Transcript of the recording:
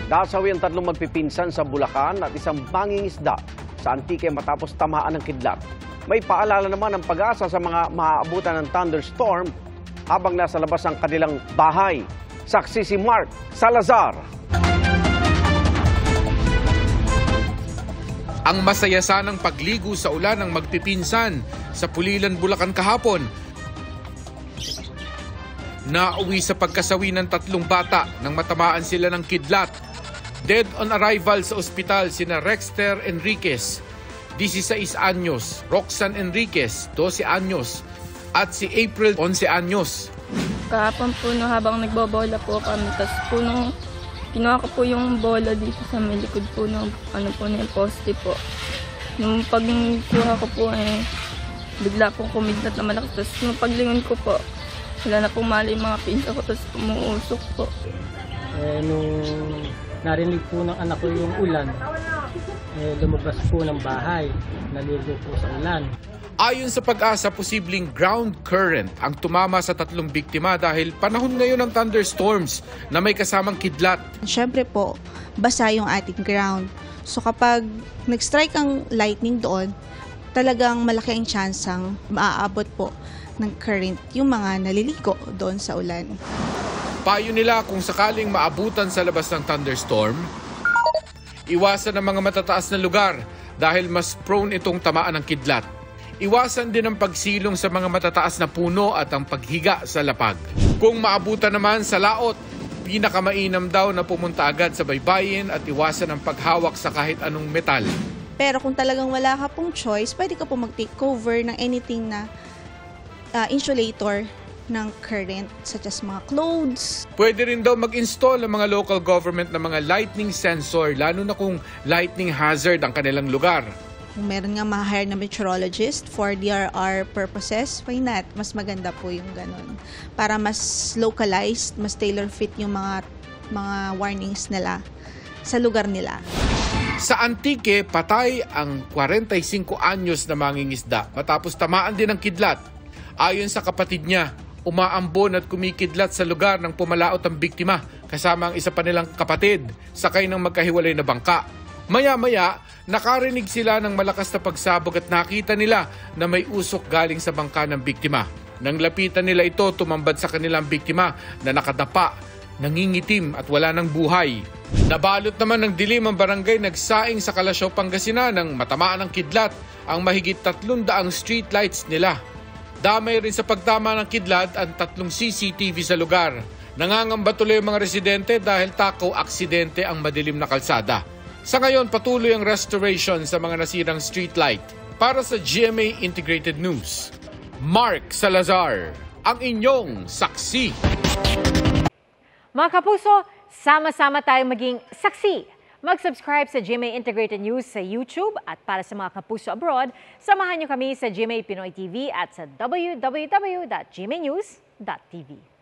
Nasawi ang tatlong magpipinsan sa Bulacan at isang mangingisda sa Antique matapos tamaan ng kidlat. May paalala naman ang Pag-asa sa mga maaabutan ng thunderstorm habang nasa labas ang kanilang bahay. Saksi si Mark Salazar. Ang masaya sanang pagligo sa ulan ng magpipinsan sa Pulilan, Bulacan kahapon. Nauwi sa pagkasawi ng tatlong bata nang matamaan sila ng kidlat. Dead on arrival sa ospital sina Rexter Enriquez, 16 anyos, Roxanne Enriquez, 12 anyos, at si April, 11 anyos. Kahapon po habang nagbobola po kami, tapos po nung kinuha ko po yung bola dito sa may likod po ng yung poste po. Nung pagkuha ko po bigla pong kumidlat na malakas. Tapos nung paglingon ko po, wala na pong mali yung mga pinsa ko, tapos umuusok po. Nung narinig po ng anak ko yung ulan, lumabas po ng bahay, naligo po sa ulan. Ayon sa Pag-asa, posibleng ground current ang tumama sa tatlong biktima dahil panahon ngayon ng thunderstorms na may kasamang kidlat. Siyempre po, basa yung ating ground. So kapag nag-strike ang lightning doon, talagang malaki ang tsansang maaabot po ng current yung mga naliligo doon sa ulan. Payo nila kung sakaling maabutan sa labas ng thunderstorm, iwasan ang mga matataas na lugar dahil mas prone itong tamaan ng kidlat. Iwasan din ang pagsilong sa mga matataas na puno at ang paghiga sa lapag. Kung maabutan naman sa laot, pinakamainam daw na pumunta agad sa baybayin at iwasan ang paghawak sa kahit anong metal. Pero kung talagang wala ka pong choice, pwede ka po mag-take cover ng anything na insulator ng current, such as mga clothes. Pwede rin daw mag-install ang mga local government ng mga lightning sensor, lalo na kung lightning hazard ang kanilang lugar. Kung meron nga ma-hire na meteorologist for DRR purposes, why not? Mas maganda po yung ganun. Para mas localized, mas tailor-fit yung mga warnings nila sa lugar nila. Sa Antique, patay ang 45 anyos na mangingisda matapos tamaan din ng kidlat. Ayon sa kapatid niya, umaambon at kumikidlat sa lugar ng pumalaot ang biktima kasama ang isa pa nilang kapatid sakay ng magkahiwalay na bangka. Maya-maya, nakarinig sila ng malakas na pagsabog at nakita nila na may usok galing sa bangka ng biktima. Nang lapitan nila ito, tumambad sa kanilang biktima na nakadapa, nangingitim at wala ng buhay. Nabalot naman ng dilim ang barangay Nagsaing sa Kalasyaw, Pangasinan nang matamaan ng kidlat ang mahigit 300 streetlights nila. Damay rin sa pagtama ng kidlat ang 3 CCTV sa lugar. Nangangamba tuloy ang mga residente dahil takaw aksidente ang madilim na kalsada. Sa ngayon, patuloy ang restoration sa mga nasirang streetlight. Para sa GMA Integrated News, Mark Salazar, ang inyong saksi. Mga kapuso, sama-sama tayong maging saksi. Mag-subscribe sa GMA Integrated News sa YouTube at para sa mga kapuso abroad, samahan niyo kami sa GMA Pinoy TV at sa www.gmanews.tv.